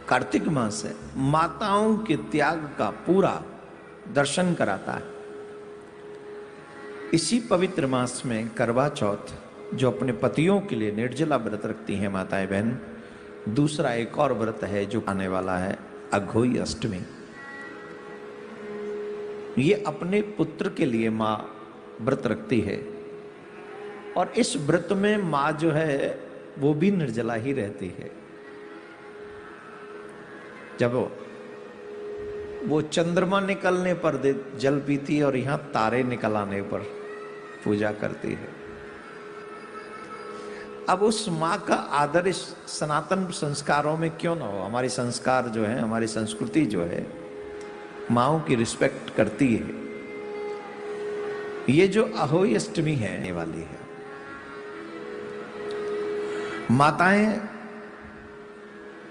कार्तिक मास है, माताओं के त्याग का पूरा दर्शन कराता है। इसी पवित्र मास में करवा चौथ, जो अपने पतियों के लिए निर्जला व्रत रखती हैं माताएं बहन, दूसरा एक और व्रत है जो आने वाला है, अघोई अष्टमी। ये अपने पुत्र के लिए मां व्रत रखती है और इस व्रत में मां जो है वो भी निर्जला ही रहती है। जब वो चंद्रमा निकलने पर जल पीती है और यहां तारे निकल आने पर पूजा करती है। अब उस मां का आदर इस सनातन संस्कारों में क्यों ना हो? हमारी संस्कार जो है, हमारी संस्कृति जो है, माओं की रिस्पेक्ट करती है। ये जो अहोई अष्टमी है आने वाली है, माताएं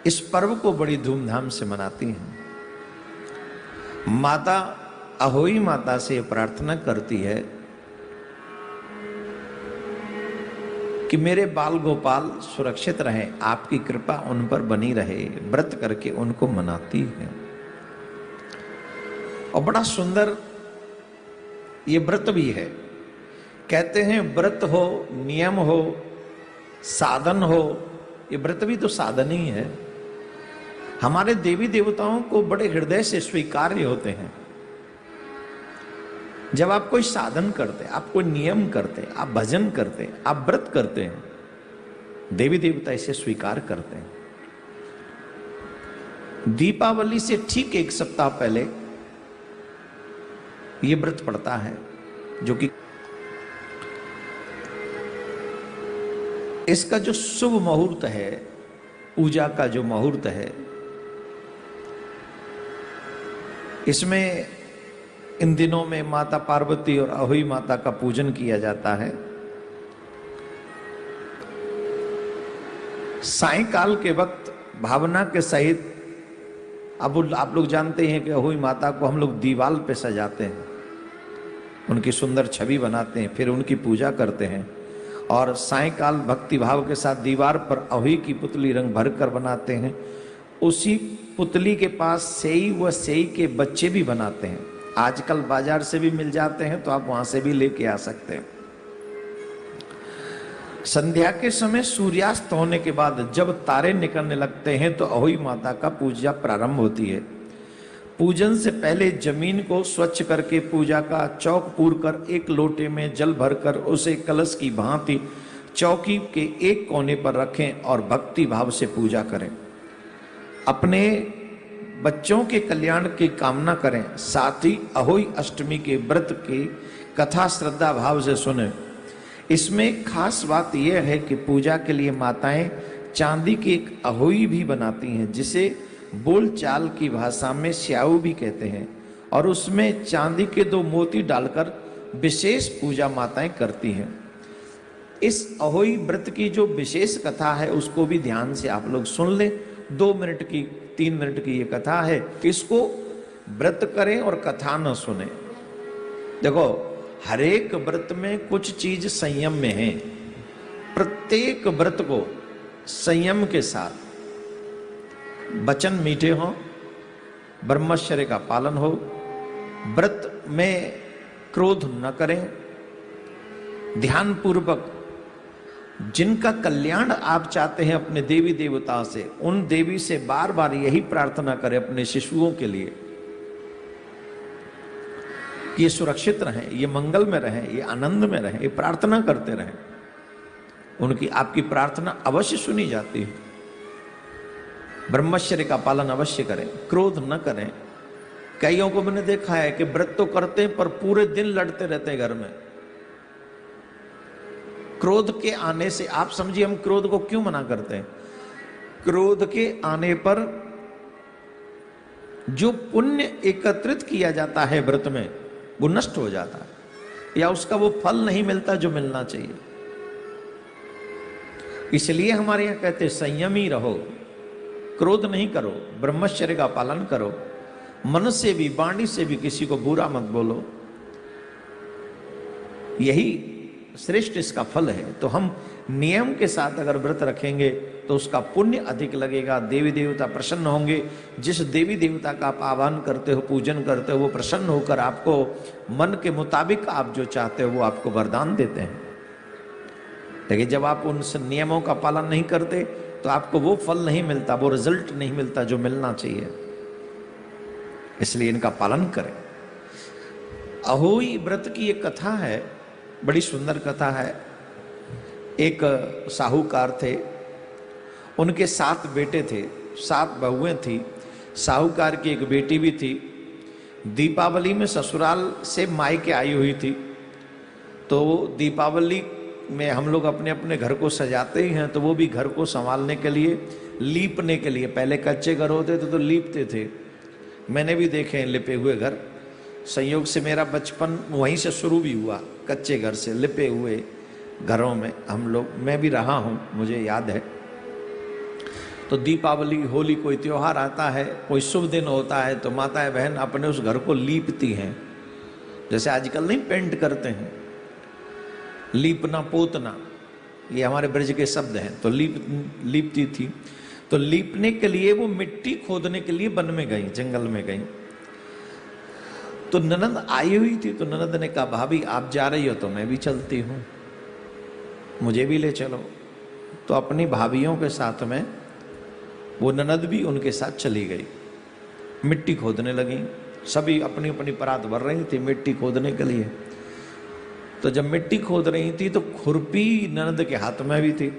इस पर्व को बड़ी धूमधाम से मनाती हैं। माता अहोई माता से प्रार्थना करती है कि मेरे बाल गोपाल सुरक्षित रहें, आपकी कृपा उन पर बनी रहे। व्रत करके उनको मनाती है और बड़ा सुंदर ये व्रत भी है। कहते हैं व्रत हो, नियम हो, साधन हो, ये व्रत भी तो साधन ही है। हमारे देवी देवताओं को बड़े हृदय से स्वीकार्य होते हैं। जब आप कोई साधन करते, आप कोई नियम करते, आप भजन करते, आप व्रत करते हैं, देवी देवता इसे स्वीकार करते हैं। दीपावली से ठीक एक सप्ताह पहले ये व्रत पड़ता है, जो कि इसका जो शुभ मुहूर्त है, पूजा का जो मुहूर्त है, इसमें इन दिनों में माता पार्वती और अहोई माता का पूजन किया जाता है। सायंकाल के वक्त भावना के सहित, अब आप लोग जानते हैं कि अहोई माता को हम लोग दीवाल पे सजाते हैं, उनकी सुंदर छवि बनाते हैं, फिर उनकी पूजा करते हैं और सायंकाल भक्ति भाव के साथ दीवार पर अहोई की पुतली रंग भर कर बनाते हैं। उसी पुतली के पास सेई व सेई के बच्चे भी बनाते हैं। आजकल बाजार से भी मिल जाते हैं, तो आप वहां से भी लेके आ सकते हैं। संध्या के समय सूर्यास्त होने के बाद जब तारे निकलने लगते हैं तो अहोई माता का पूजा प्रारंभ होती है। पूजन से पहले जमीन को स्वच्छ करके पूजा का चौक पूर कर एक लोटे में जल भरकर उसे कलश की भांति चौकी के एक कोने पर रखें और भक्ति भाव से पूजा करें। अपने बच्चों के कल्याण की कामना करें। साथ ही अहोई अष्टमी के व्रत की कथा श्रद्धा भाव से सुने। इसमें खास बात यह है कि पूजा के लिए माताएं चांदी की एक अहोई भी बनाती हैं, जिसे बोलचाल की भाषा में स्याऊ भी कहते हैं, और उसमें चांदी के 2 मोती डालकर विशेष पूजा माताएं करती हैं। इस अहोई व्रत की जो विशेष कथा है उसको भी ध्यान से आप लोग सुन लें। 2 मिनट की 3 मिनट की ये कथा है, इसको व्रत करें और कथा न सुने। देखो, हर एक व्रत में कुछ चीज संयम में है। प्रत्येक व्रत को संयम के साथ, वचन मीठे हो, ब्रह्मचर्य का पालन हो, व्रत में क्रोध न करें, ध्यान पूर्वक जिनका कल्याण आप चाहते हैं अपने देवी देवता से, उन देवी से बार बार यही प्रार्थना करें अपने शिशुओं के लिए कि ये सुरक्षित रहें, ये मंगल में रहें, ये आनंद में रहें, ये प्रार्थना करते रहें। उनकी आपकी प्रार्थना अवश्य सुनी जाती है। ब्रह्मचर्य का पालन अवश्य करें, क्रोध न करें। कईयों को मैंने देखा है कि व्रत तो करते हैं पर पूरे दिन लड़ते रहते हैं घर में। क्रोध के आने से, आप समझिए हम क्रोध को क्यों मना करते हैं? क्रोध के आने पर जो पुण्य एकत्रित किया जाता है व्रत में, वो नष्ट हो जाता है, या उसका वो फल नहीं मिलता जो मिलना चाहिए। इसलिए हमारे यहां कहते हैं संयमी रहो, क्रोध नहीं करो, ब्रह्मचर्य का पालन करो, मन से भी वाणी से भी किसी को बुरा मत बोलो। यही श्रेष्ठ इसका फल है। तो हम नियम के साथ अगर व्रत रखेंगे तो उसका पुण्य अधिक लगेगा, देवी देवता प्रसन्न होंगे। जिस देवी देवता का आप आह्वान करते हो, पूजन करते हो, वो प्रसन्न होकर आपको मन के मुताबिक आप जो चाहते हो वो आपको वरदान देते हैं। लेकिन जब आप उन नियमों का पालन नहीं करते तो आपको वो फल नहीं मिलता, वो रिजल्ट नहीं मिलता जो मिलना चाहिए। इसलिए इनका पालन करें। अहोई व्रत की एक कथा है, बड़ी सुंदर कथा है। एक साहूकार थे, उनके 7 बेटे थे, 7 बहुएं थी। साहूकार की एक बेटी भी थी। दीपावली में ससुराल से मायके आई हुई थी। तो दीपावली में हम लोग अपने अपने घर को सजाते ही हैं, तो वो भी घर को संभालने के लिए, लीपने के लिए, पहले कच्चे घर होते थे तो लीपते थे। मैंने भी देखे हैं लिपे हुए घर। संयोग से मेरा बचपन वहीं से शुरू भी हुआ, कच्चे घर से, लिपे हुए घरों में हम लोग, मैं भी रहा हूँ, मुझे याद है। तो दीपावली, होली, कोई त्योहार आता है, कोई शुभ दिन होता है, तो माताएं बहन अपने उस घर को लीपती हैं। जैसे आजकल नहीं पेंट करते हैं, लीपना पोतना, ये हमारे ब्रज के शब्द हैं। तो लीपती थी। तो लीपने के लिए वो मिट्टी खोदने के लिए वन में गई, जंगल में गई। तो ननद आई हुई थी। तो ननद ने कहा, भाभी आप जा रही हो तो मैं भी चलती हूं, मुझे भी ले चलो। तो अपनी भाभीियों के साथ में वो ननद भी उनके साथ चली गई। मिट्टी खोदने लगी, सभी अपनी अपनी परात भर रही थी मिट्टी खोदने के लिए। तो जब मिट्टी खोद रही थी तो खुरपी ननद के हाथ में भी थी।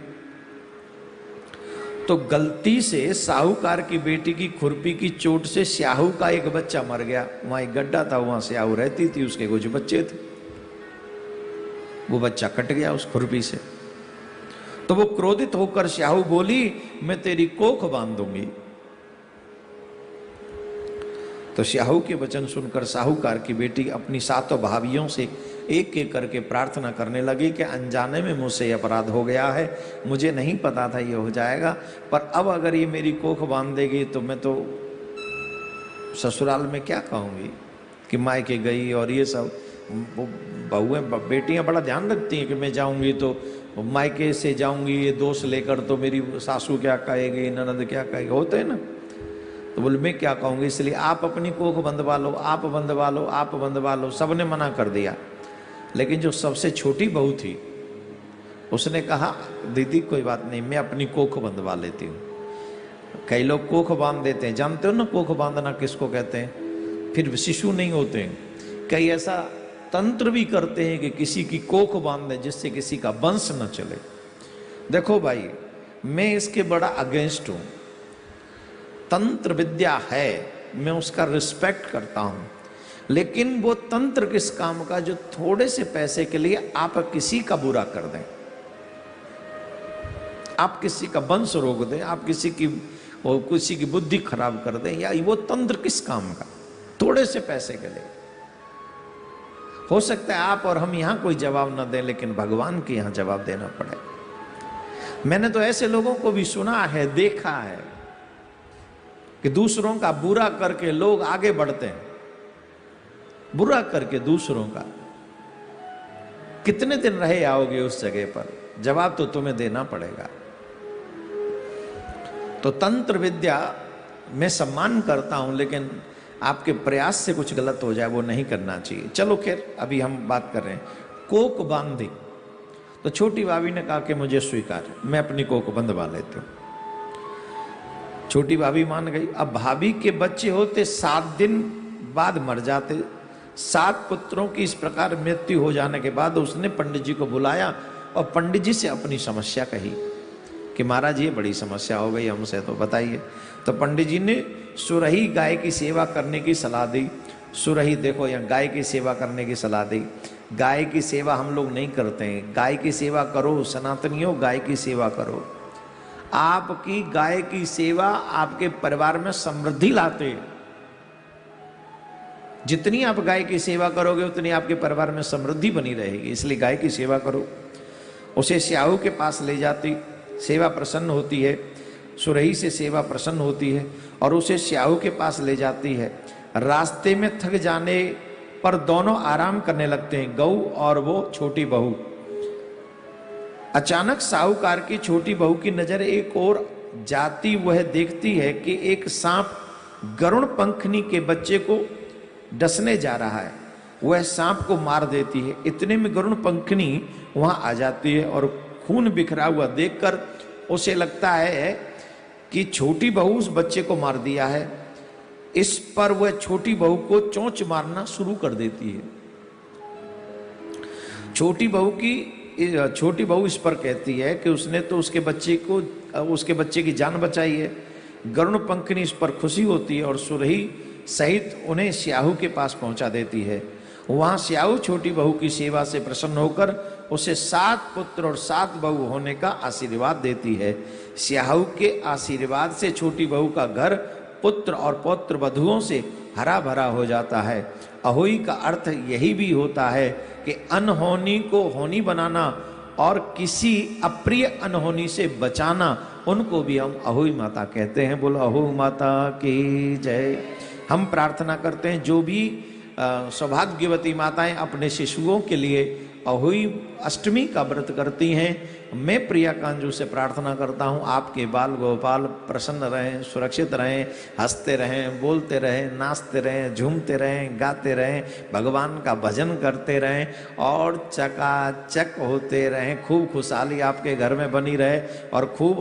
तो गलती से साहूकार की बेटी की खुरपी की चोट से स्याहू का एक बच्चा मर गया। वहां एक गड्ढा था, वहां स्याहू रहती थी, उसके कुछ बच्चे थे। वो बच्चा कट गया उस खुरपी से। तो वो क्रोधित होकर स्याहू बोली, मैं तेरी कोख बांध दूंगी। तो स्याहू के वचन सुनकर साहूकार की बेटी अपनी 7 भाभियों से एक एक करके प्रार्थना करने लगी कि अनजाने में मुझसे अपराध हो गया है, मुझे नहीं पता था ये हो जाएगा, पर अब अगर ये मेरी कोख बांध देगी तो मैं तो ससुराल में क्या कहूँगी कि मायके गई। और ये सब बहुएं बेटियां बड़ा ध्यान रखती हैं कि मैं जाऊंगी तो मायके से जाऊंगी ये दोष लेकर, तो मेरी सासू क्या कहेगी, ननद क्या कहेगी, होते हैं ना। तो बोले मैं क्या कहूँगी, इसलिए आप अपनी कोख बंधवा लो, आप बंधवा लो, आप बंधवा लो। सबने मना कर दिया। लेकिन जो सबसे छोटी बहू थी उसने कहा, दीदी कोई बात नहीं, मैं अपनी कोख बंधवा लेती हूँ। कई लोग कोख बांध देते हैं, जानते हो ना कोख बांधना किसको कहते हैं, फिर शिशु नहीं होते हैं। कई ऐसा तंत्र भी करते हैं कि किसी की कोख बांध दे जिससे किसी का वंश न चले। देखो भाई, मैं इसके बड़ा अगेंस्ट हूं। तंत्र विद्या है, मैं उसका रिस्पेक्ट करता हूं, लेकिन वो तंत्र किस काम का जो थोड़े से पैसे के लिए आप किसी का बुरा कर दें, आप किसी का वंश रोक दें, आप किसी की बुद्धि खराब कर दें, या वो तंत्र किस काम का थोड़े से पैसे के लिए। हो सकता है आप और हम यहां कोई जवाब ना दें, लेकिन भगवान के यहां जवाब देना पड़े। मैंने तो ऐसे लोगों को भी सुना है, देखा है कि दूसरों का बुरा करके लोग आगे बढ़ते हैं। बुरा करके दूसरों का, कितने दिन रहे आओगे उस जगह पर, जवाब तो तुम्हें देना पड़ेगा। तो तंत्र विद्या मैं सम्मान करता हूं, लेकिन आपके प्रयास से कुछ गलत हो जाए वो नहीं करना चाहिए। चलो खैर, अभी हम बात कर रहे हैं कोक बांधी। तो छोटी भाभी ने कहा कि मुझे स्वीकार है, मैं अपनी कोक बंधवा लेती हूं। छोटी भाभी मान गई। अब भाभी के बच्चे होते 7 दिन बाद मर जाते। 7 पुत्रों की इस प्रकार मृत्यु हो जाने के बाद उसने पंडित जी को बुलाया और पंडित जी से अपनी समस्या कही कि महाराज ये बड़ी समस्या हो गई हमसे, तो बताइए। तो पंडित जी ने सुरही गाय की सेवा करने की सलाह दी। सुरही देखो, यहाँ गाय की सेवा करने की सलाह दी। गाय की सेवा हम लोग नहीं करते हैं। गाय की सेवा करो सनातनियों, गाय की सेवा करो। आपकी गाय की सेवा आपके परिवार में समृद्धि लाते। जितनी आप गाय की सेवा करोगे उतनी आपके परिवार में समृद्धि बनी रहेगी, इसलिए गाय की सेवा करो। उसे स्याहू के पास ले जाती, सेवा प्रसन्न होती है। सुरही से सेवा प्रसन्न होती है और उसे स्याहू के पास ले जाती है। रास्ते में थक जाने पर दोनों आराम करने लगते हैं, गऊ और वो छोटी बहू। अचानक साहूकार की छोटी बहू की नजर एक और जाती, वह देखती है कि एक सांप गरुण पंखनी के बच्चे को डसने जा रहा है। वह सांप को मार देती है। इतने में गरुण पंखनी वहां आ जाती है और खून बिखरा हुआ देखकर उसे लगता है कि छोटी बहू उस बच्चे को मार दिया है। इस पर वह छोटी बहू को चोंच मारना शुरू कर देती है। छोटी बहू इस पर कहती है कि उसने तो उसके बच्चे की जान बचाई है। गरुण पंखनी इस पर खुशी होती है और सुरही सहित उन्हें स्याहू के पास पहुंचा देती है। वहां स्याहू छोटी बहू की सेवा से प्रसन्न होकर उसे 7 पुत्र और 7 बहू होने का आशीर्वाद देती है। स्याहू के आशीर्वाद से छोटी बहू का घर पुत्र और पौत्र वधुओं से हरा भरा हो जाता है। अहोई का अर्थ यही भी होता है कि अनहोनी को होनी बनाना और किसी अप्रिय अनहोनी से बचाना, उनको भी हम अहोई माता कहते हैं। बोलो अहो माता की जय। हम प्रार्थना करते हैं जो भी सौभाग्यवती माताएं अपने शिशुओं के लिए अहोई अष्टमी का व्रत करती हैं, मैं प्रिया कांजू से प्रार्थना करता हूं आपके बाल गोपाल प्रसन्न रहें, सुरक्षित रहें, हंसते रहें, बोलते रहें, नाचते रहें, झूमते रहें, गाते रहें, भगवान का भजन करते रहें और चकाचक होते रहें। खूब खुशहाली आपके घर में बनी रहे और खूब